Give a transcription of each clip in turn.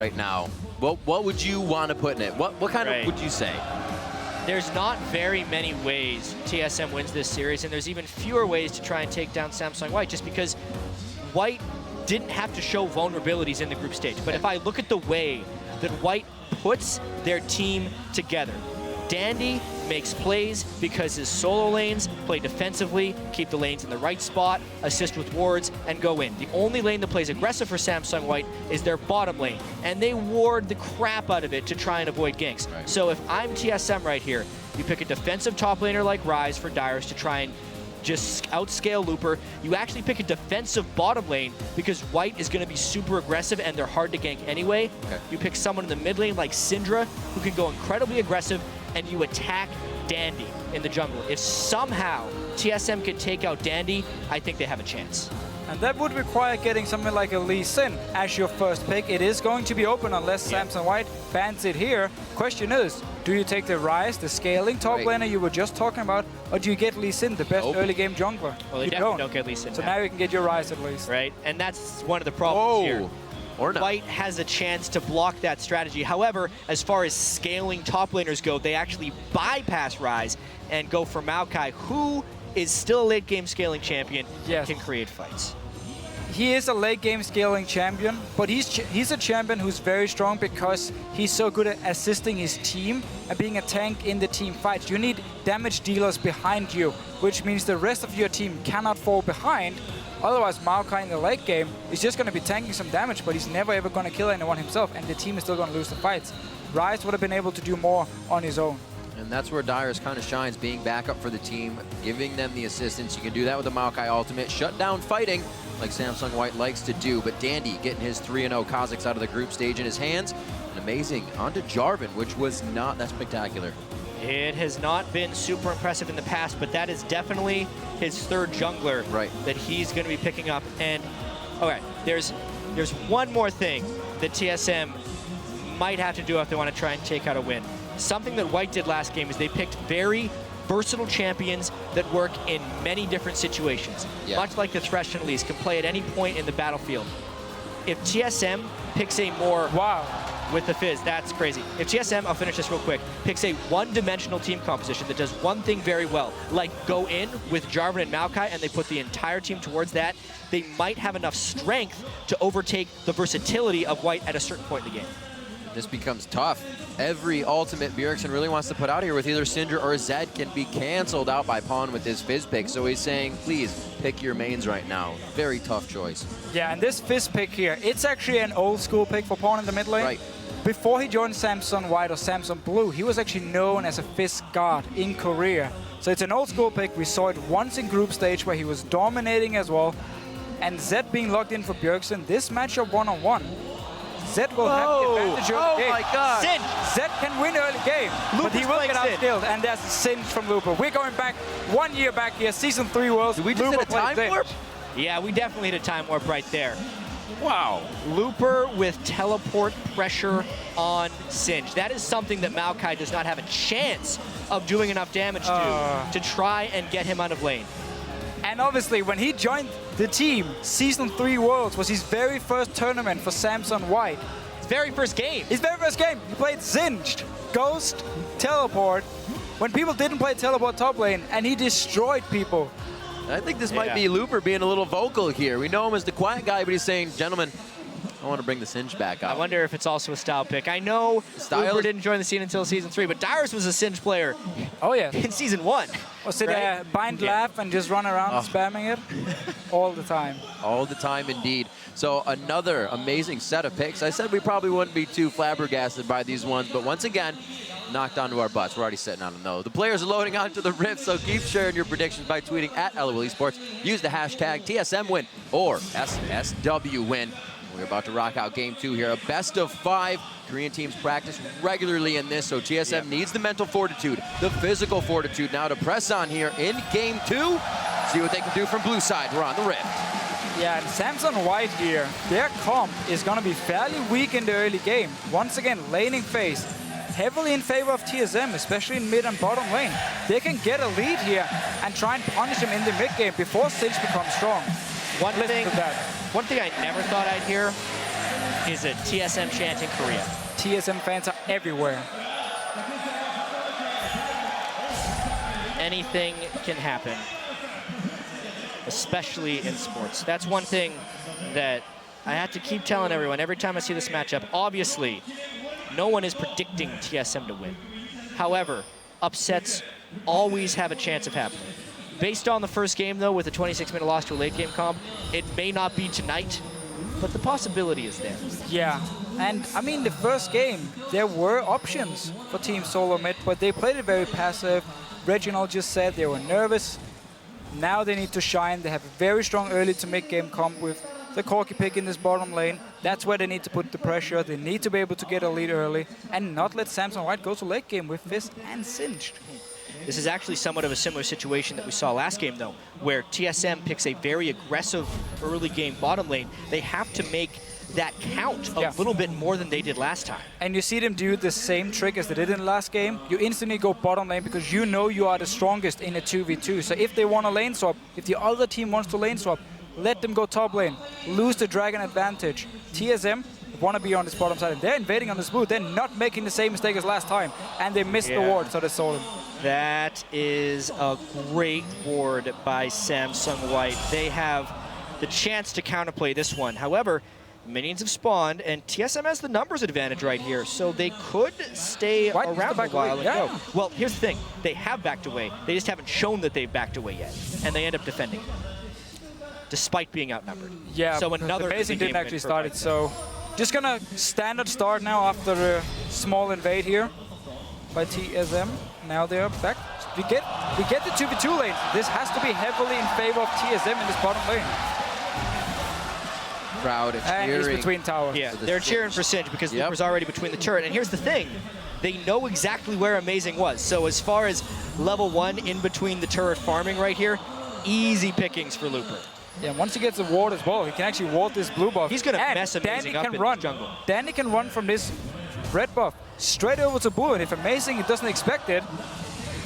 right now, what would you want to put in it? What kind of would you say? There's not very many ways TSM wins this series, and there's even fewer ways to try and take down Samsung White, just because White didn't have to show vulnerabilities in the group stage. But if I look at the way that White puts their team together, Dandy makes plays because his solo lanes play defensively, keep the lanes in the right spot, assist with wards, and go in. The only lane that plays aggressive for Samsung White is their bottom lane, and they ward the crap out of it to try and avoid ganks. Right. So if I'm TSM right here, you pick a defensive top laner like Ryze for Dyrus to try and just outscale Looper. You actually pick a defensive bottom lane because White is going to be super aggressive and they're hard to gank anyway. Okay. You pick someone in the mid lane like Syndra who can go incredibly aggressive, and you attack Dandy in the jungle. If somehow TSM can take out Dandy, I think they have a chance. And that would require getting something like a Lee Sin as your first pick. It is going to be open unless Samsung White bans it here. Question is, do you take the Ryze, the scaling top laner you were just talking about, or do you get Lee Sin, the best early game jungler? Well, they definitely don't get Lee Sin. So now you can get your Ryze at least. Right, and that's one of the problems here. Or not. White has a chance to block that strategy. However, as far as scaling top laners go, they actually bypass Ryze and go for Maokai, who is still a late game scaling champion, can create fights. He is a late game scaling champion, but he's a champion who's very strong because he's so good at assisting his team and being a tank in the team fights. You need damage dealers behind you, which means the rest of your team cannot fall behind. Otherwise, Maokai in the late game is just going to be tanking some damage, but he's never ever going to kill anyone himself, and the team is still going to lose the fights. Ryze would have been able to do more on his own. And that's where Dyrus kind of shines, being backup for the team, giving them the assistance. You can do that with the Maokai ultimate, shut down fighting like Samsung White likes to do. But Dandy getting his 3-0 KhaZix out of the group stage in his hands. And amazing, onto Jarvan, which was not that spectacular. It has not been super impressive in the past, but that is definitely his third jungler that he's going to be picking up. And, okay, there's one more thing that TSM might have to do if they want to try and take out a win. Something that White did last game is they picked very versatile champions that work in many different situations. Much like the Thresh and Elise, can play at any point in the battlefield. If TSM picks a more... With the Fizz, that's crazy. If TSM, I'll finish this real quick, picks a one-dimensional team composition that does one thing very well, like go in with Jarvan and Maokai, and they put the entire team towards that, they might have enough strength to overtake the versatility of White at a certain point in the game. This becomes tough. Every ultimate Bjergsen really wants to put out here with either Syndra or Zed can be canceled out by Pawn with his Fizz pick. So he's saying, please pick your mains right now. Very tough choice. Yeah, and this Fizz pick here, it's actually an old school pick for Pawn in the mid lane. Right. Before he joined Samsung White or Samsung Blue, he was actually known as a Fizz god in Korea. So it's an old school pick. We saw it once in group stage where he was dominating as well. And Zed being locked in for Bjergsen, this matchup one-on-one. Zed will have the advantage early game. Oh my god! Zed can win early game, but he will get outskilled, and that's a Singe from Looper. We're going back 1 year back here, Season 3 Worlds. Did we just hit a time warp? Yeah, we definitely hit a time warp right there. Wow. Looper with teleport pressure on Singe. That is something that Maokai does not have a chance of doing enough damage to try and get him out of lane. And obviously, when he joined the team, Season 3 Worlds was his very first tournament for Samsung White. His very first game. His very first game. He played Singed, Ghost, Teleport, when people didn't play Teleport top lane, and he destroyed people. I think this might be Looper being a little vocal here. We know him as the quiet guy, but he's saying, gentlemen, I want to bring the Singe back up. I wonder if it's also a style pick. I know Looper didn't join the scene until Season 3, but Dyrus was a Singe player in Season 1. Or sit there, bind laugh, and just run around spamming it all the time. All the time, indeed. So another amazing set of picks. I said we probably wouldn't be too flabbergasted by these ones, but once again, knocked onto our butts. We're already sitting on them, though. The players are loading onto the Rift, so keep sharing your predictions by tweeting at LOL Esports. Use the hashtag TSM win or SSW win. We're about to rock out Game 2 here. A best of 5. Korean teams practice regularly in this, so TSM needs the mental fortitude, the physical fortitude now to press on here in Game 2. See what they can do from blue side. We're on the Rift. Yeah, and Samsung White here, their comp is going to be fairly weak in the early game. Once again, laning phase. Heavily in favor of TSM, especially in mid and bottom lane. They can get a lead here and try and punish him in the mid game before Singe becomes strong. One thing I never thought I'd hear is a TSM chant in Korea. TSM fans are everywhere. Anything can happen, especially in sports. That's one thing that I have to keep telling everyone every time I see this matchup. Obviously, no one is predicting TSM to win. However, upsets always have a chance of happening. Based on the first game, though, with a 26-minute loss to a late-game comp, it may not be tonight, but the possibility is there. Yeah, and I mean, the first game, there were options for Team Solomid, but they played it very passive. Reginald just said they were nervous. Now they need to shine. They have a very strong early to mid-game comp with the Corki pick in this bottom lane. That's where they need to put the pressure. They need to be able to get a lead early and not let Samsung White go to late game with Fizz and Singed. This is actually somewhat of a similar situation that we saw last game, though, where TSM picks a very aggressive early game bottom lane. They have to make that count a little bit more than they did last time. And you see them do the same trick as they did in the last game. You instantly go bottom lane because you know you are the strongest in a 2v2. So if they want a lane swap, if the other team wants to lane swap, let them go top lane. Lose the dragon advantage. TSM want to be on this bottom side. They're invading on this blue. They're not making the same mistake as last time. And they missed the ward, so they sold him. That is a great ward by Samsung White. They have the chance to counterplay this one. However, minions have spawned, and TSM has the numbers advantage right here, so they could stay around a while and go. Well, here's the thing. They have backed away. They just haven't shown that they've backed away yet, and they end up defending, despite being outnumbered. Yeah, so another amazing didn't actually start it, so just gonna standard start now after a small invade here by TSM. Now they're back. We get the 2v2 lane. This has to be heavily in favor of TSM in this bottom lane. Crowd is and cheering. he's between towers. Yeah, they're cheering for Singe because Looper's already between the turret. And here's the thing. They know exactly where Amazing was. So as far as level 1 in between the turret farming right here, easy pickings for Looper. Yeah, once he gets the ward as well, he can actually ward this blue buff. He's going to mess Amazing up in the jungle. Danny can run from this red buff straight over to blue, and if Amazing doesn't expect it,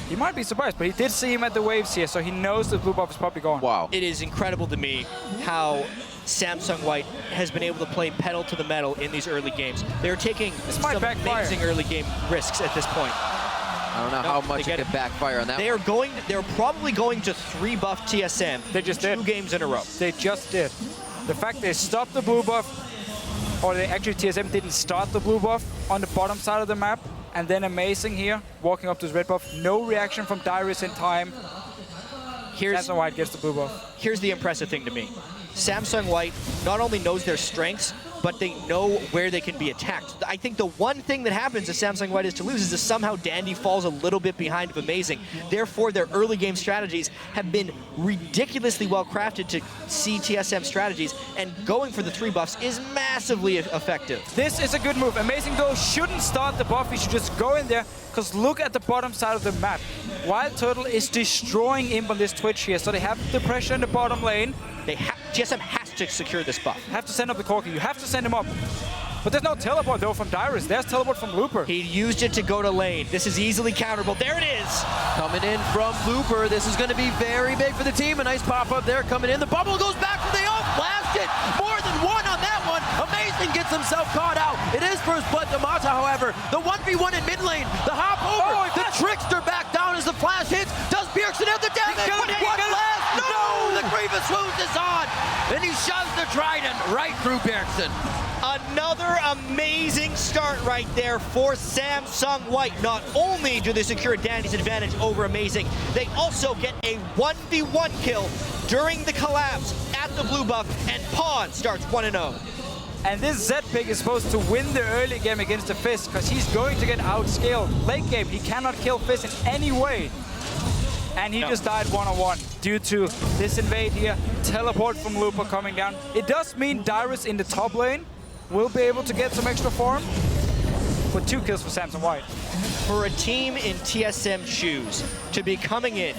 he might be surprised, but he did see him at the waves here, so he knows the blue buff is probably gone. Wow. It is incredible to me how Samsung White has been able to play pedal to the metal in these early games. They're taking some amazing early game risks at this point. I don't know how much it could backfire on that. They're probably going to 3-buff TSM. They just did 2 games in a row. They just did. The fact they stopped the blue buff, or they actually TSM didn't start the blue buff on the bottom side of the map, and then Amazing here, walking up to his red buff. No reaction from Dyrus in time. Samsung White gets the blue buff. Here's the impressive thing to me. Samsung White not only knows their strengths, but they know where they can be attacked. I think the one thing that happens if Samsung White is to lose is that somehow Dandy falls a little bit behind of Amazing. Therefore, their early game strategies have been ridiculously well crafted to see TSM strategies, and going for the 3 buffs is massively effective. This is a good move. Amazing, though, shouldn't start the buff. He should just go in there, because look at the bottom side of the map. WildTurtle is destroying Imp on this Twitch here, so they have the pressure in the bottom lane. TSM has to secure this buff. Have to send up the Corki. You have to send him up. But there's no teleport, though, from Dyrus. There's teleport from Looper. He used it to go to lane. This is easily counterable. There it is! Coming in from Looper. This is going to be very big for the team. A nice pop-up there coming in. The bubble goes back for the ult. Blast it! More than one on that one. Amazing gets himself caught out. It is first blood to Mata, however. The 1v1 in mid lane. The hop over. The Trickster back down as the flash hits. Does Bjergsen have the damage? One blast! No! The Grievous Wound is on! And he shoves the Trident right through Bjergsen. Another amazing start right there for Samsung White. Not only do they secure Dandy's advantage over Amazing, they also get a 1v1 kill during the collapse at the blue buff, and Pawn starts 1-0. And this Z pick is supposed to win the early game against the Fizz, because he's going to get outscaled. Late game, he cannot kill Fizz in any way. And he just died one-on-one due to this invade here. Teleport from Looper coming down. It does mean Dyrus in the top lane will be able to get some extra farm, but 2 kills for Samsung White. For a team in TSM shoes to be coming in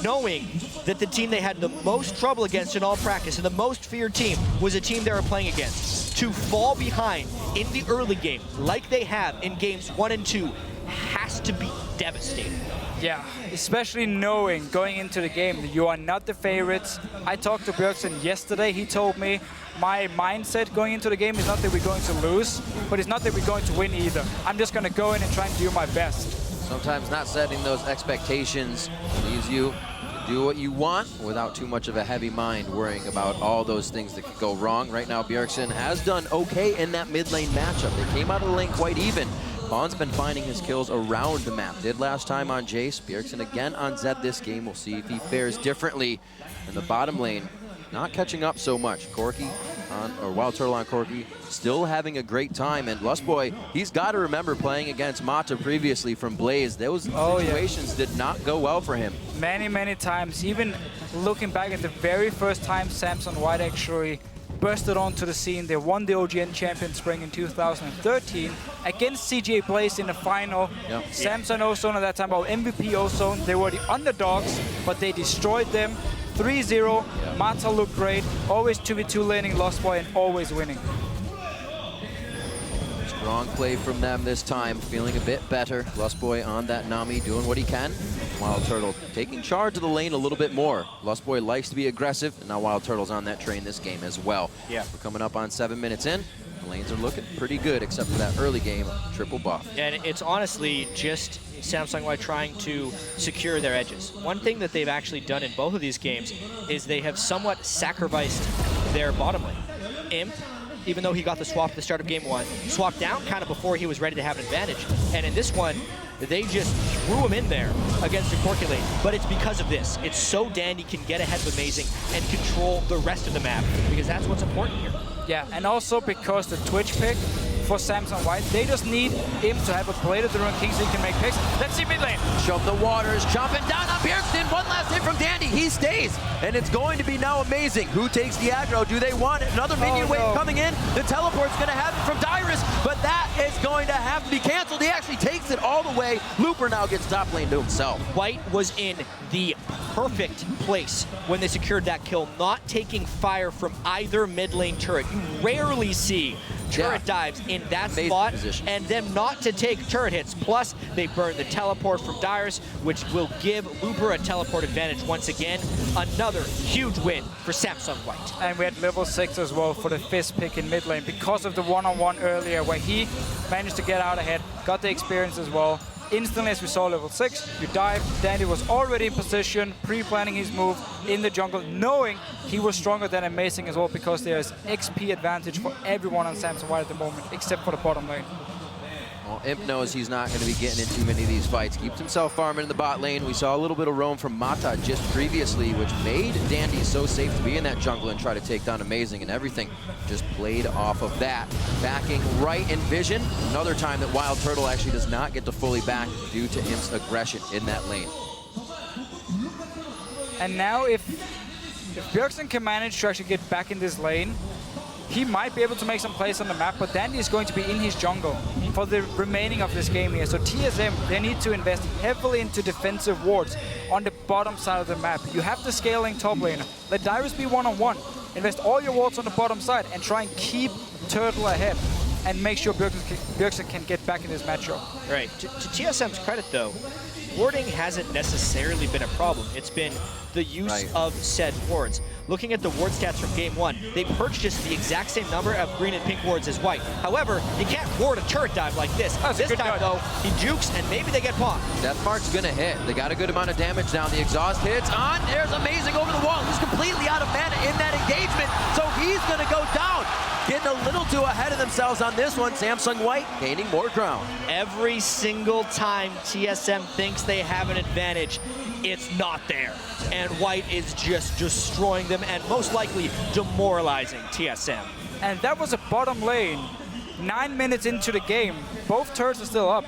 knowing that the team they had the most trouble against in all practice and the most feared team was a team they were playing against, to fall behind in the early game like they have in games 1 and 2 has to be devastating. Yeah, especially knowing going into the game that you are not the favorites. I talked to Bjergsen yesterday. He told me my mindset going into the game is not that we're going to lose, but it's not that we're going to win either. I'm just going to go in and try and do my best. Sometimes not setting those expectations leaves you to do what you want without too much of a heavy mind worrying about all those things that could go wrong. Right now, Bjergsen has done okay in that mid lane matchup. They came out of the lane quite even. Bond's been finding his kills around the map. Did last time on Jace. Bjergsen again on Zed this game. We'll see if he fares differently in the bottom lane. Not catching up so much. Corki on, or WildTurtle on Corki, still having a great time. And Lustboy, he's got to remember playing against Mata previously from Blaze. Those situations did not go well for him. Many, many times. Even looking back at the very first time Samson White actually bursted onto the scene. They won the OGN Champion Spring in 2013 against CGA Blaze in the final. Yep. Samson Ozone at that time, well, MVP Ozone. They were the underdogs, but they destroyed them. 3-0. Yep. Mata looked great. Always 2v2 laning Lustboy and always winning. Strong play from them this time. Feeling a bit better. Lustboy on that Nami doing what he can. WildTurtle taking charge of the lane a little bit more. Lustboy likes to be aggressive, and now WildTurtle's on that train this game as well. Yeah. We're coming up on 7 minutes in. The lanes are looking pretty good, except for that early game triple buff. And it's honestly just Samsung White trying to secure their edges. One thing that they've actually done in both of these games is they have somewhat sacrificed their bottom lane. Imp, even though he got the swap at the start of game 1, swapped down kind of before he was ready to have an advantage. And in this one, they just threw him in there against the Corki lane. But it's because of this. It's so Dandy can get ahead of Amazing and control the rest of the map, because that's what's important here. Yeah, and also because the Twitch pick for Samson White, they just need him to have a Blade of the Ruined King so he can make picks. Let's see mid lane. Shove the waters, chomping down on Bjergsen. One last hit from Dandy. He stays, and it's going to be now Amazing. Who takes the aggro? Do they want it? Another minion wave coming in. The teleport's going to happen from Dyrus, but that is going to have to be canceled. He actually takes it all the way. Looper now gets top lane to himself. White was in the perfect place when they secured that kill, not taking fire from either mid lane turret. You rarely see turret dives in that spot position, and them not to take turret hits. Plus, they burn the teleport from Dyrus, which will give Looper a teleport advantage once again. Another huge win for Samsung White. And we had level 6 as well for the Fizz pick in mid lane because of the one-on-one earlier where he managed to get out ahead, got the experience as well. Instantly, as we saw level 6, you dive. Dandy was already in position, pre-planning his move in the jungle, knowing he was stronger than Amazing as well, because there's XP advantage for everyone on Samson White at the moment, except for the bottom lane. Well, Imp knows he's not going to be getting in too many of these fights. Keeps himself farming in the bot lane. We saw a little bit of roam from Mata just previously, which made Dandy so safe to be in that jungle and try to take down Amazing, and everything just played off of that. Backing right in vision. Another time that WildTurtle actually does not get to fully back due to Imp's aggression in that lane. And now if Bjergsen can manage to actually get back in this lane, he might be able to make some plays on the map, but Dandy is going to be in his jungle for the remaining of this game here. So TSM, they need to invest heavily into defensive wards on the bottom side of the map. You have the scaling top laner. Let Dyrus be one-on-one. Invest all your wards on the bottom side and try and keep Turtle ahead and make sure Bjergsen can get back in this matchup. Right. To TSM's credit, though, warding hasn't necessarily been a problem. It's been the use of said wards. Looking at the ward stats from game 1, they purchased the exact same number of green and pink wards as White. However, you can't ward a turret dive like this. This time, though, he jukes and maybe they get popped. Death Mark's gonna hit. They got a good amount of damage down. The exhaust hits on. There's Amazing over the wall. He's completely out of mana in that engagement, so he's gonna go down. Getting a little too ahead of themselves on this one. Samsung White gaining more ground. Every single time TSM thinks they have an advantage, it's not there. And White is just destroying them and most likely demoralizing TSM. And that was a bottom lane. 9 minutes into the game, both turrets are still up.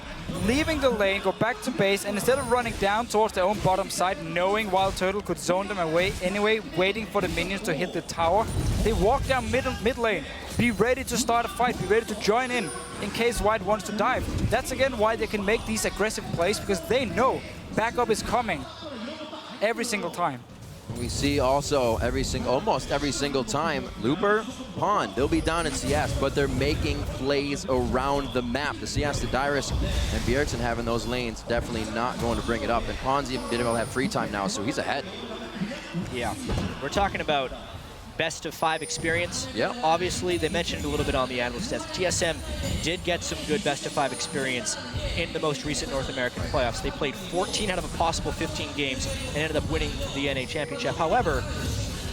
Leaving the lane, go back to base, and instead of running down towards their own bottom side, knowing WildTurtle could zone them away anyway, waiting for the minions to hit the tower, they walk down mid lane. Be ready to start a fight, be ready to join in case White wants to dive. That's again why they can make these aggressive plays, because they know backup is coming every single time. We see also almost every single time, Looper, Pawn, they'll be down in CS, but they're making plays around the map. The CS to Dyrus and Bjergsen having those lanes, definitely not going to bring it up. And Pawn's even been able to have free time now, so he's ahead. Yeah, we're talking about best of 5 experience. Yeah. Obviously, they mentioned a little bit on the analyst desk. TSM did get some good best of 5 experience in the most recent North American playoffs. They played 14 out of a possible 15 games and ended up winning the NA Championship. However,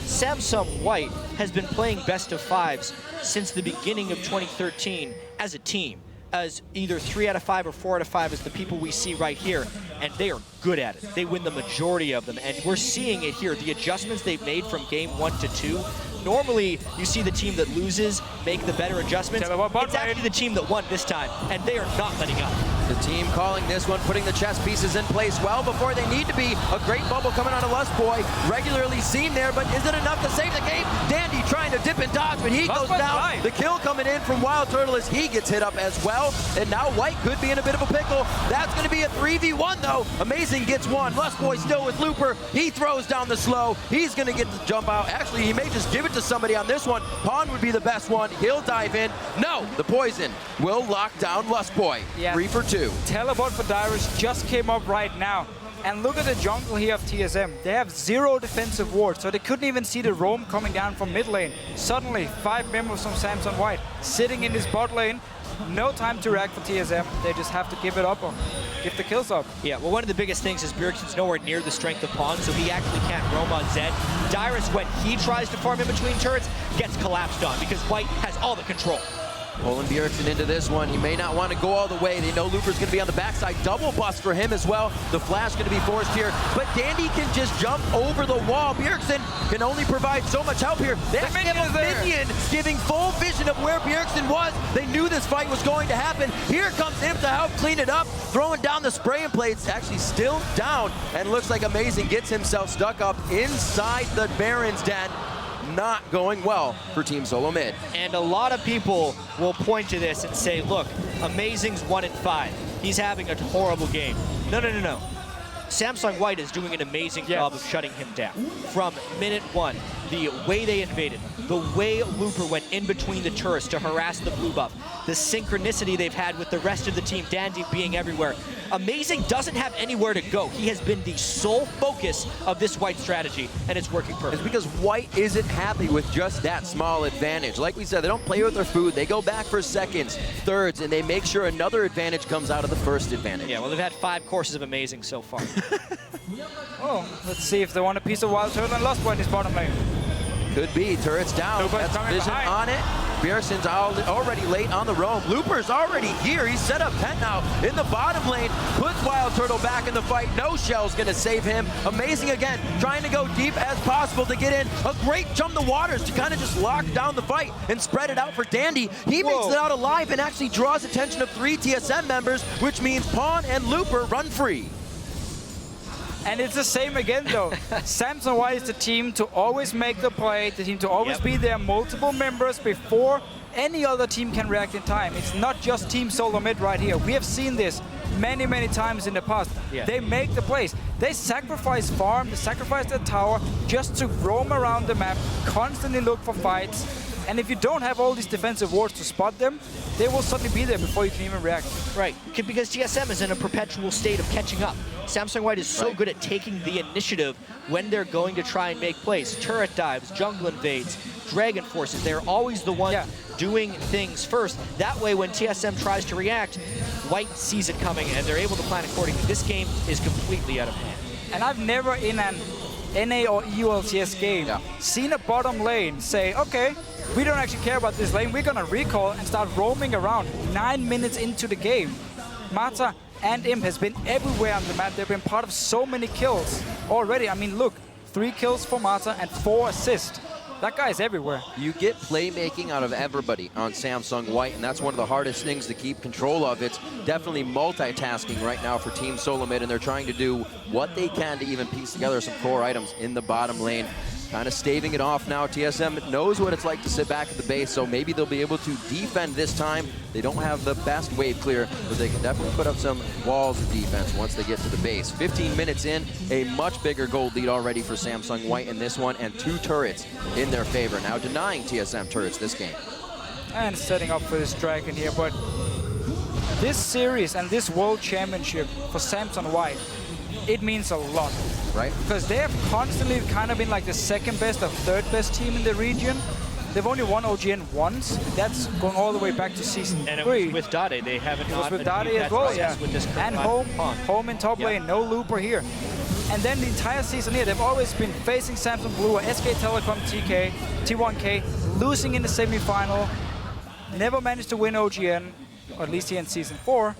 Samsung White has been playing best of 5s since the beginning of 2013 as a team, as either 3 out of 5 or 4 out of 5 as the people we see right here, and they are good at it. They win the majority of them, and we're seeing it here. The adjustments they've made from game 1 to 2, normally you see the team that loses make the better adjustments. It's actually the team that won this time, and they are not letting up. The team calling this one, putting the chess pieces in place well before they need to be. A great bubble coming out of Lustboy, regularly seen there, but is it enough to save the game? Dandy trying to dip and dodge, but he goes down. The kill coming in from WildTurtle as he gets hit up as well, and now White could be in a bit of a pickle. That's going to be a 3v1 though. Amazing gets one. Lustboy still with Looper. He throws down the slow. He's going to get the jump out. Actually, he may just give it to somebody on this one. Pawn would be the best one. He'll dive in. No, the poison will lock down Lustboy. Yeah. 3 for 2. Teleport for Dyrus just came up right now. And look at the jungle here of TSM. They have 0 defensive wards, so they couldn't even see the roam coming down from mid lane. Suddenly, 5 members from Samsung White sitting in this bot lane. No time to react for TSM. They just have to give it up or give the kills up. Yeah, well, one of the biggest things is Bjergsen's nowhere near the strength of Pawn, so he actually can't roam on Zed. Dyrus, when he tries to farm in between turrets, gets collapsed on because White has all the control. Pulling Bjergsen into this one. He may not want to go all the way. They know Looper's going to be on the backside. Double bust for him as well. The flash going to be forced here. But Dandy can just jump over the wall. Bjergsen can only provide so much help here. They actually have a minion giving full vision of where Bjergsen was. They knew this fight was going to happen. Here comes Imp to help clean it up. Throwing down the spraying plates. Actually still down. And looks like Amazing gets himself stuck up inside the Baron's den. Not going well for Team Solomid. And a lot of people will point to this and say, look, Amazing's 1 in 5. He's having a horrible game. No, no, no, no. Samsung White is doing an amazing job of shutting him down. From minute 1, the way they invaded, the way Looper went in between the turrets to harass the blue buff, the synchronicity they've had with the rest of the team, Dandy being everywhere. Amazing doesn't have anywhere to go. He has been the sole focus of this White strategy, and it's working perfectly. It's because White isn't happy with just that small advantage. Like we said, they don't play with their food. They go back for seconds, thirds, and they make sure another advantage comes out of the first advantage. Yeah, well, they've had 5 courses of Amazing so far. Oh, let's see if they want a piece of WildTurtle and Lustboy in this bottom lane. Could be. Turret's down. Looper's That's vision behind. on it. Bjergsen's already late on the roam. Looper's already here. He's set up tent now in the bottom lane. Puts WildTurtle back in the fight. No shell's going to save him. Amazing again. Trying to go deep as possible to get in. A great jump the waters to kind of just lock down the fight and spread it out for Dandy. He makes it out alive and actually draws attention of 3 TSM members, which means Pawn and Looper run free. And it's the same again, though. Samsung White is the team to always make the play, the team to always be there, multiple members before any other team can react in time. It's not just Team Solomid right here. We have seen this many, many times in the past. They make the plays. They sacrifice farm, they sacrifice their tower just to roam around the map, constantly look for fights. And if you don't have all these defensive wards to spot them, they will suddenly be there before you can even react. Right, because TSM is in a perpetual state of catching up. Samsung White is so good at taking the initiative when they're going to try and make plays. Turret dives, jungle invades, dragon forces. They're always the one doing things first. That way, when TSM tries to react, White sees it coming and they're able to plan accordingly. This game is completely out of hand. And I've never in an NA or EULTS game seen a bottom lane say, okay, we don't actually care about this lane. We're going to recall and start roaming around 9 minutes into the game. Mata and Imp has been everywhere on the map. They've been part of so many kills already. I mean, look, 3 kills for Mata and 4 assists. That guy's everywhere. You get playmaking out of everybody on Samsung White, and that's one of the hardest things to keep control of. It's definitely multitasking right now for Team Solomid, and they're trying to do what they can to even piece together some core items in the bottom lane. kind of staving it off now. TSM knows what it's like to sit back at the base, so maybe they'll be able to defend this time. They don't have the best wave clear, but they can definitely put up some walls of defense once they get to the base. 15 minutes in, a much bigger gold lead already for Samsung White in this one, and 2 turrets in their favor. Now denying TSM turrets this game. And setting up for this dragon here, but this series and this World Championship for Samsung White, it means a lot. Right. Because they have constantly kind of been like the second best or third best team in the region. They've only won OGN once. That's going all the way back to season 3. And it was with Dade. They haven't It was with achieved Dade that as well, success yeah. with this And current home in top lane, no looper here. And then the entire season here, they've always been facing Samsung Blue or SK Telecom TK, T1K, losing in the semi-final, never managed to win OGN, or at least here in Season 4.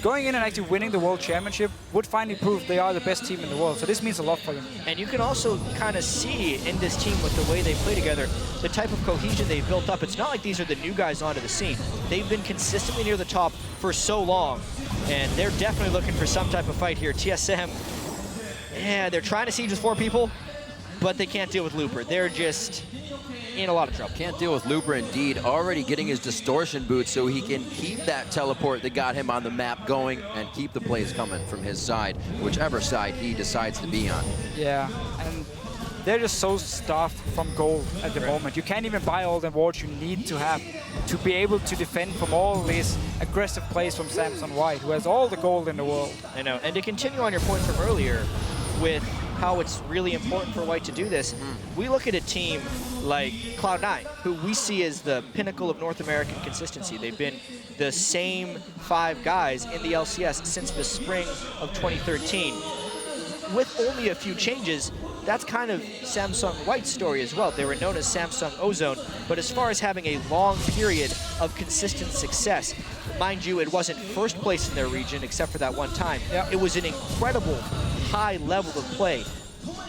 Going in and actually winning the World Championship would finally prove they are the best team in the world, so this means a lot for them. And you can also kind of see in this team with the way they play together, the type of cohesion they've built up. It's not like these are the new guys onto the scene. They've been consistently near the top for so long, and they're definitely looking for some type of fight here. TSM, yeah, they're trying to siege with 4 people, but they can't deal with Looper. They're just in a lot of trouble. Can't deal with Looper indeed. Already getting his distortion boots so he can keep that teleport that got him on the map going and keep the plays coming from his side, whichever side he decides to be on. Yeah, and they're just so stuffed from gold at the moment. You can't even buy all the wards you need to have to be able to defend from all these aggressive plays from Samsung White, who has all the gold in the world. I know, and to continue on your point from earlier with how it's really important for White to do this, we look at a team like Cloud9, who we see as the pinnacle of North American consistency. They've been the same 5 guys in the LCS since the spring of 2013. With only a few changes, that's kind of Samsung White's story as well. They were known as Samsung Ozone, but as far as having a long period of consistent success, mind you, it wasn't first place in their region except for that one time. Yeah. It was an incredible high level of play.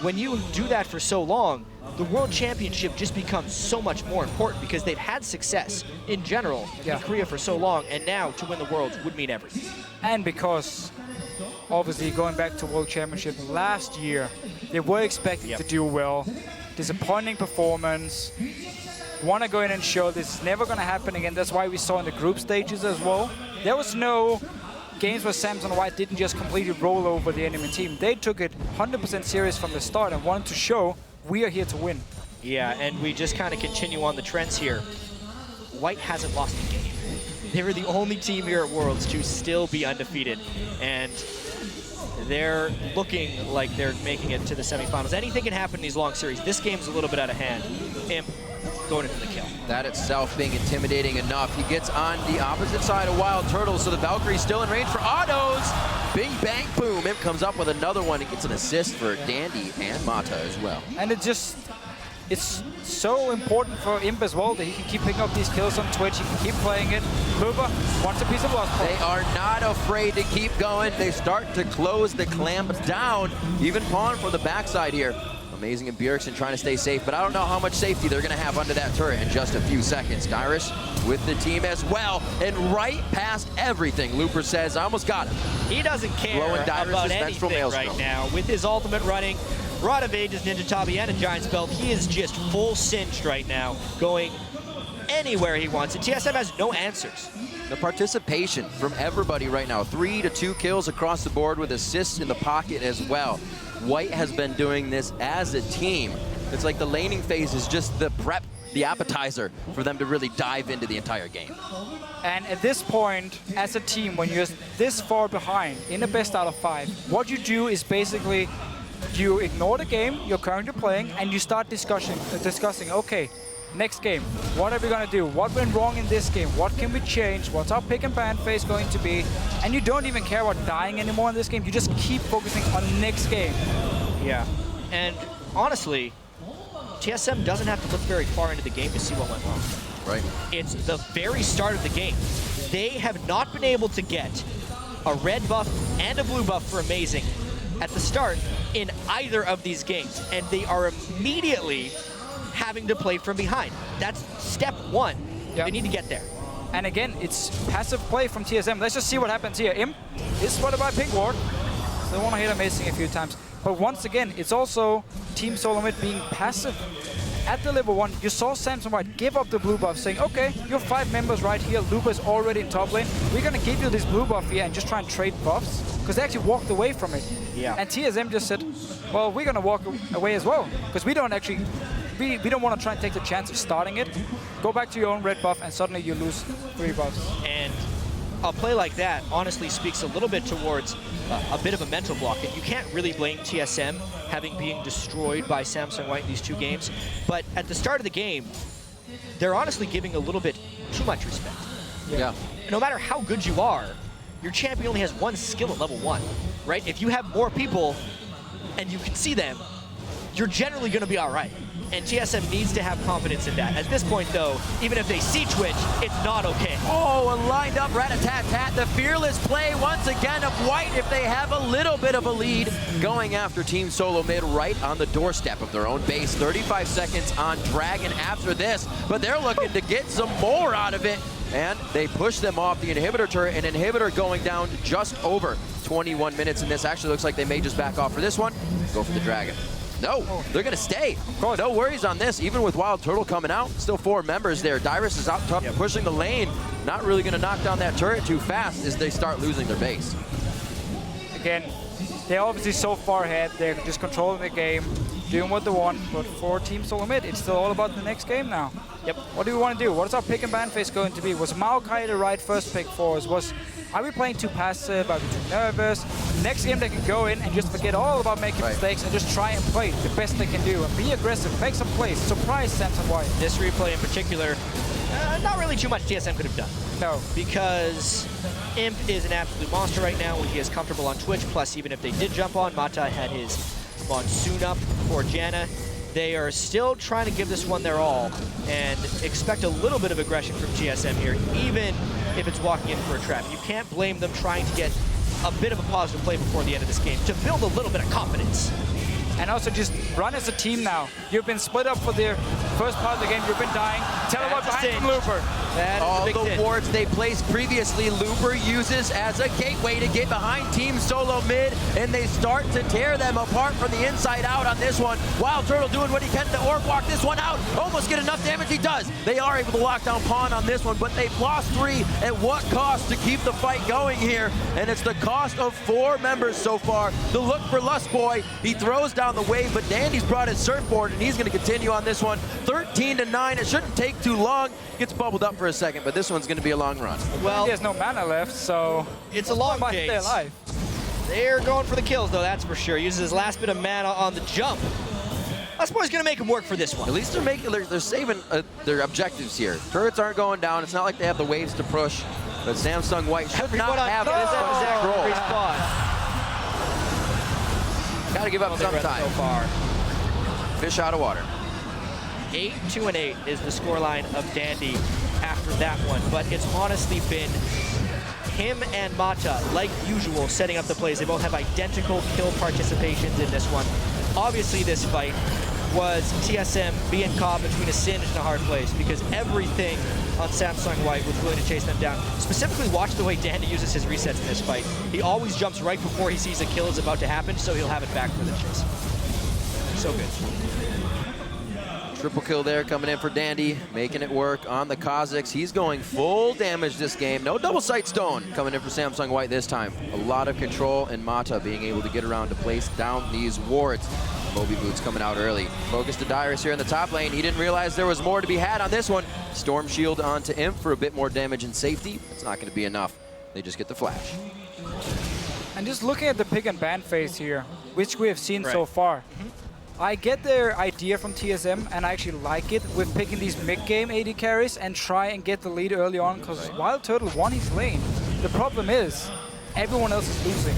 When you do that for so long, the World Championship just becomes so much more important because they've had success in general in Korea for so long, and now to win the Worlds would mean everything. And because, obviously, going back to World Championship last year, they were expected to do well. Disappointing performance. Want to go in and show this is never going to happen again. That's why we saw in the group stages as well. There was no games where Samsung White didn't just completely roll over the enemy team. They took it 100% serious from the start and wanted to show we are here to win. Yeah, and we just kind of continue on the trends here. White hasn't lost a game. They were the only team here at Worlds to still be undefeated, and they're looking like they're making it to the semifinals. Anything can happen in these long series. This game's a little bit out of hand. Imp going into the kill. That itself being intimidating enough. He gets on the opposite side of WildTurtle, so the Valkyrie's still in range for autos. Bing, bang, boom. Imp comes up with another one. He gets an assist for Dandy and Mata as well. And it's so important for Imp as well that he can keep picking up these kills on Twitch. He can keep playing it. Luba wants a piece of Lustboy. They are not afraid to keep going. They start to close the clamp down. Even Pawn for the backside here. Amazing and Bjergsen trying to stay safe, but I don't know how much safety they're going to have under that turret in just a few seconds. Dyrus with the team as well, and right past everything. Looper says, I almost got him. He doesn't care about anything right now. With his ultimate running, Rod of Ages, Ninja Tabi, and a Giant's Belt, he is just full cinched right now, going anywhere he wants. And TSM has no answers. The participation from everybody right now. 3 to 2 kills across the board with assists in the pocket as well. White has been doing this as a team. It's like the laning phase is just the prep, the appetizer for them to really dive into the entire game. And at this point, as a team, when you're this far behind in a best out of 5, what you do is basically you ignore the game you're currently playing and you start discussing, okay, next game, what are we going to do? What went wrong in this game? What can we change? What's our pick and ban phase going to be? And you don't even care about dying anymore in this game. You just keep focusing on next game. Yeah, and honestly, TSM doesn't have to look very far into the game to see what went wrong. Right. It's the very start of the game. They have not been able to get a red buff and a blue buff for Amazing at the start in either of these games, and they are immediately having to play from behind. That's step 1. They need to get there. And again, it's passive play from TSM. Let's just see what happens here. Imp is spotted by Pink Ward. They want to hit Amazing a few times. But once again, it's also Team Solomid being passive. At the level 1, you saw Samsung White give up the blue buff, saying, okay, you're 5 members right here, Luba's already in top lane, we're going to give you this blue buff here and just try and trade buffs, because they actually walked away from it. Yeah. And TSM just said, well, we're going to walk away as well, because we don't actually, we don't want to try and take the chance of starting it. Go back to your own red buff, and suddenly you lose 3 buffs. And a play like that honestly speaks a little bit towards a bit of a mental block. And you can't really blame TSM having being destroyed by Samsung White in these 2 games. But at the start of the game, they're honestly giving a little bit too much respect. Yeah. No matter how good you are, your champion only has 1 skill at level 1, right? If you have more people and you can see them, you're generally going to be all right. And TSM needs to have confidence in that. At this point, though, even if they see Twitch, it's not okay. Oh, a lined up rat-a-tat-tat. The fearless play once again of White if they have a little bit of a lead. Going after Team Solomid right on the doorstep of their own base. 35 seconds on Dragon after this, but they're looking to get some more out of it. And they push them off the inhibitor turret. An inhibitor going down to just over 21 minutes in this. Actually looks like they may just back off for this one. Go for the Dragon. No, they're going to stay. No worries on this. Even with WildTurtle coming out, still 4 members there. Dyrus is out top pushing the lane. Not really going to knock down that turret too fast as they start losing their base. Again, they're obviously so far ahead. They're just controlling the game, doing what they want. But for Team Solomid, it's still all about the next game now. Yep. What do we want to do? What is our pick and ban phase going to be? Was Maokai the right first pick for us? Are we playing too passive? Are we too nervous? Next game they can go in and just forget all about making mistakes and just try and play the best they can do and be aggressive, make some plays, surprise Samsung White. This replay in particular, not really too much TSM could have done. No. Because Imp is an absolute monster right now when he is comfortable on Twitch. Plus, even if they did jump on, Mata had his Monsoon up for Janna. They are still trying to give this one their all and expect a little bit of aggression from TSM here, even if it's walking in for a trap. You can't blame them trying to get a bit of a positive play before the end of this game to build a little bit of confidence. And also just run as a team now. You've been split up for the first part of the game. You've been dying. Tell them what behind from Looper. All the wards they placed previously, Looper uses as a gateway to get behind Team Solomid, and they start to tear them apart from the inside out on this one. WildTurtle doing what he can to orb walk this one out. Almost get enough damage, he does. They are able to lock down Pawn on this one, but they've lost 3. At what cost to keep the fight going here? And it's the cost of 4 members so far. The look for Lustboy, he throws down the wave, but Dandy's brought his surfboard, and he's going to continue on this one. 13-9, it shouldn't take too long. Gets bubbled up for a second, but this one's going to be a long run. Well, he has no mana left, so it's a long chase. Stay alive. They're going for the kills, though, that's for sure. Uses his last bit of mana on the jump. Lustboy's going to make him work for this one. At least they're saving their objectives here. Turrets aren't going down. It's not like they have the waves to push, but Samsung White should not have this control. Got to give up some time. So far. Fish out of water. 8-2-8 is the scoreline of Dandy after that one, but it's honestly been him and Mata, like usual, setting up the plays. They both have identical kill participations in this one. Obviously, this fight was TSM being caught between a cinch and a hard place because everything on Samsung White was willing to chase them down. Specifically, watch the way Dandy uses his resets in this fight. He always jumps right before he sees a kill is about to happen, so he'll have it back for the chase. So good. Triple kill there coming in for Dandy, making it work on the KhaZix. He's going full damage this game. No double sight stone coming in for Samsung White this time. A lot of control, and Mata being able to get around to place down these wards. Moby Boots coming out early. Focus to Dyrus here in the top lane. He didn't realize there was more to be had on this one. Storm Shield onto Imp for a bit more damage and safety. It's not going to be enough. They just get the flash. And just looking at the pick and ban phase here, which we have seen so far, I get their idea from TSM, and I actually like it with picking these mid-game AD carries and try and get the lead early on, because WildTurtle won his lane. The problem is, everyone else is losing.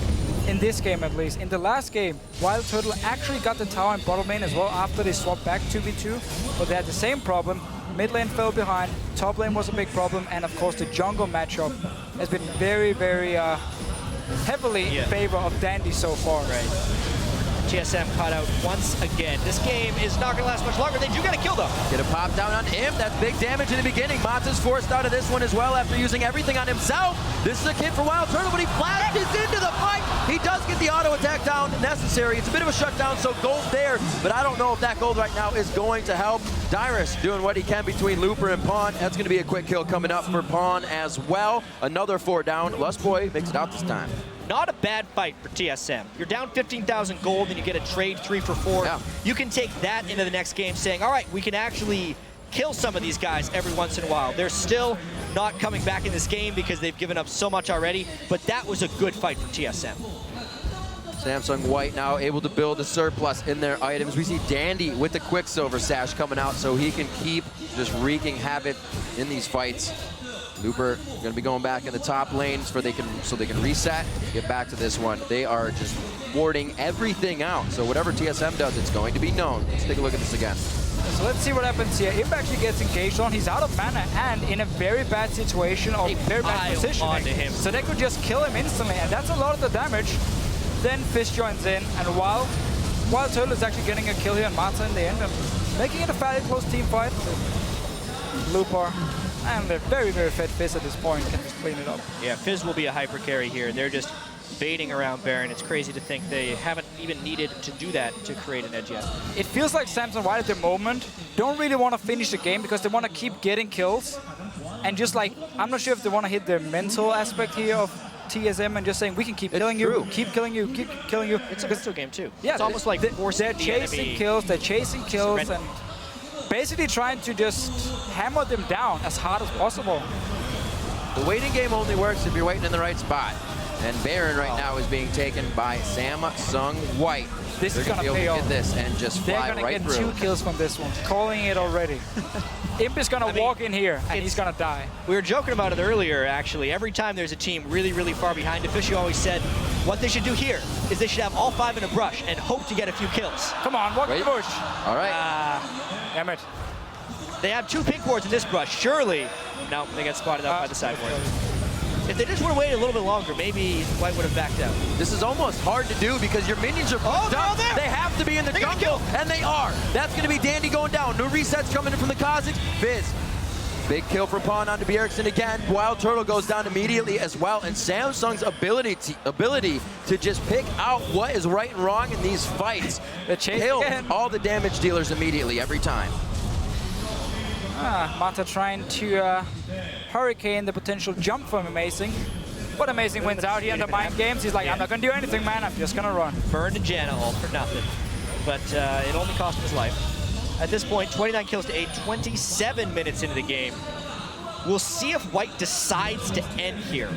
In this game, at least. In the last game, WildTurtle actually got the tower and bottom lane as well after they swapped back 2v2, but they had the same problem. Mid lane fell behind, top lane was a big problem, and of course the jungle matchup has been very, very heavily in favor of Dandy so far. Right. TSM caught out once again. This game is not going to last much longer. They do get a kill, though. Get a pop down on him. That's big damage in the beginning. Mata's forced out of this one as well after using everything on himself. This is a kid for WildTurtle, but he flashes into the fight. He does get the auto attack down necessary. It's a bit of a shutdown, so gold there, but I don't know if that gold right now is going to help. Dyrus doing what he can between Looper and Pawn. That's going to be a quick kill coming up for Pawn as well. Another 4 down. Lustboy makes it out this time. Not a bad fight for TSM. You're down 15,000 gold and you get a trade 3 for 4. Yeah. You can take that into the next game saying, all right, we can actually kill some of these guys every once in a while. They're still not coming back in this game because they've given up so much already, but that was a good fight for TSM. Samsung White now able to build a surplus in their items. We see Dandy with the Quicksilver sash coming out so he can keep just wreaking havoc in these fights. Looper going to be going back in the top lanes so they can reset, get back to this one. They are just warding everything out. So whatever TSM does, it's going to be known. Let's take a look at this again. So let's see what happens here. Imp actually gets engaged on. He's out of mana and in a very bad situation or very bad positioning. Onto him. So they could just kill him instantly, and that's a lot of the damage. Then Fizz joins in, and WildTurtle is actually getting a kill here on Mata in the end, and making it a fairly close team fight. Looper and a very, very fed Fizz at this point can just clean it up. Yeah, Fizz will be a hyper carry here. They're just baiting around Baron. It's crazy to think they haven't even needed to do that to create an edge yet. It feels like Samsung White at the moment don't really want to finish the game because they want to keep getting kills. And just like, I'm not sure if they want to hit the mental aspect here of TSM and just saying, we can keep killing you, keep killing you, keep killing you. It's a pistol game too. Yeah, it's almost like they're chasing kills, they're chasing kills, and basically trying to just hammer them down as hard as possible. The waiting game only works if you're waiting in the right spot. And Baron right now is being taken by Samsung White. This is going to pay off. Get this and just fly They're right going to through. get 2 kills from this one. Calling it already. Imp is going to walk in here, and he's going to die. We were joking about it earlier, actually. Every time there's a team really, really far behind, Official always said what they should do here is they should have all 5 in a brush and hope to get a few kills. Come on, walk in the bush. All right. Damn it. They have 2 pink wards in this brush. Surely. No, they got spotted out by the side ward. If they just would have waited a little bit longer, maybe White would have backed out. This is almost hard to do because your minions are down there. They have to be in the jungle, and they are. That's going to be Dandy going down. No resets coming in from the KhaZix. Fizz. Big kill from Pawn onto Bjergsen again. WildTurtle goes down immediately as well, and Samsung's ability to just pick out what is right and wrong in these fights. Kill all the damage dealers immediately every time. Mata trying to hurricane the potential jump from Amazing. But Amazing wins out here in the mind games. He's like, I'm not going to do anything, man. I'm just going to run. Burned Janna all for nothing. But it only cost him his life. At this point, 29 kills to 8, 27 minutes into the game. We'll see if White decides to end here.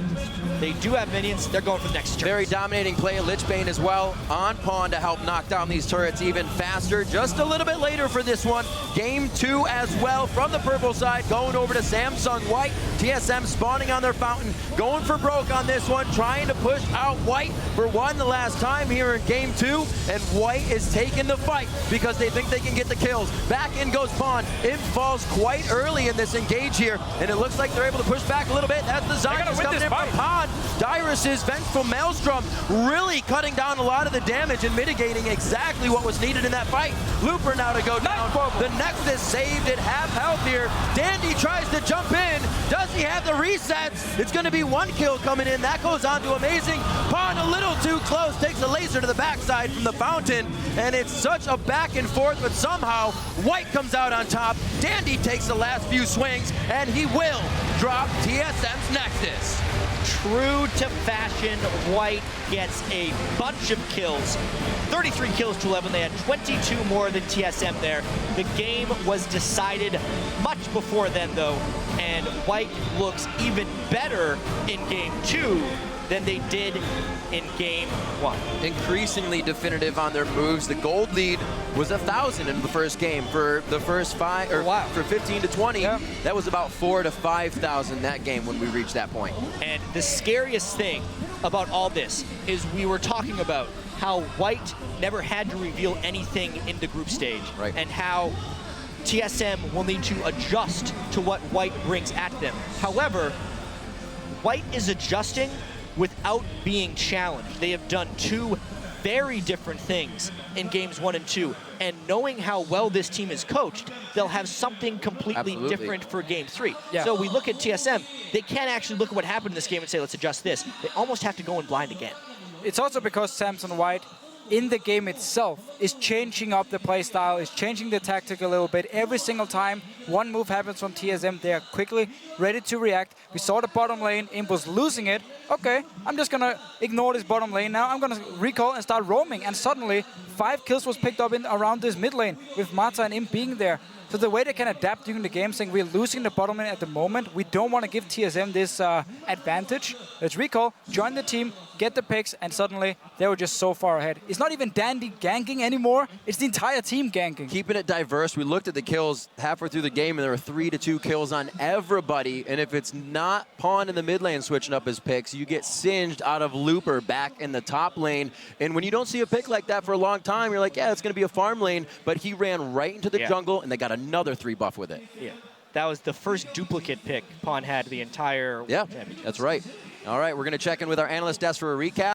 They do have minions. They're going for the next turn. Very dominating play. Lichbane as well on Pawn to help knock down these turrets even faster. Just a little bit later for this one. Game 2 as well from the purple side. Going over to Samsung White. TSM spawning on their fountain. Going for broke on this one. Trying to push out White for one the last time here in Game 2. And White is taking the fight because they think they can get the kills. Back in goes Pawn. Imp falls quite early in this engage here. And it looks like they're able to push back a little bit. That's the Zarya coming in from Pawn. Dyrus' Vengeful Maelstrom really cutting down a lot of the damage and mitigating exactly what was needed in that fight. Looper now to go down. The Nexus saved at half health here. Dandy tries to jump in. Does he have the resets? It's going to be 1 kill coming in. That goes on to Amazing. Pawn a little too close. Takes a laser to the backside from the fountain. And it's such a back and forth, but somehow White comes out on top. Dandy takes the last few swings, and he will drop TSM's Nexus. True to fashion, White gets a bunch of kills. 33 kills to 11. They had 22 more than TSM there. The game was decided much before then, though, and White looks even better in Game 2 than they did in Game 1. Increasingly definitive on their moves. The gold lead was 1,000 in the first game. For the first 5, or for 15 to 20, that was about 4,000 to 5,000 that game when we reached that point. And the scariest thing about all this is we were talking about how White never had to reveal anything in the group stage, and how TSM will need to adjust to what White brings at them. However, White is adjusting without being challenged. They have done 2 very different things in games 1 and 2. And knowing how well this team is coached, they'll have something completely different for game 3. Yeah. So we look at TSM, they can't actually look at what happened in this game and say, let's adjust this. They almost have to go in blind again. It's also because Samson White, in the game itself, is changing up the play style, is changing the tactic a little bit. Every single time one move happens from TSM, they are quickly ready to react. We saw the bottom lane, Imp was losing it. Okay, I'm just gonna ignore this bottom lane now. I'm gonna recall and start roaming. And suddenly, 5 kills was picked up in around this mid lane with Mata and Imp being there. So the way they can adapt during the game, saying we're losing the bottom lane at the moment, we don't want to give TSM this advantage. Let's recall, join the team, get the picks, and suddenly they were just so far ahead. It's not even Dandy ganking anymore, it's the entire team ganking. Keeping it diverse, we looked at the kills halfway through the game, and there were 3 to 2 kills on everybody. And if it's not Pawn in the mid lane switching up his picks, you get singed out of Looper back in the top lane. And when you don't see a pick like that for a long time, you're like, yeah, it's going to be a farm lane. But he ran right into the jungle, and they got another 3 buff with it. Yeah, that was the first duplicate pick Pawn had the entire championship. That's right. All right, we're going to check in with our analyst desk for a recap.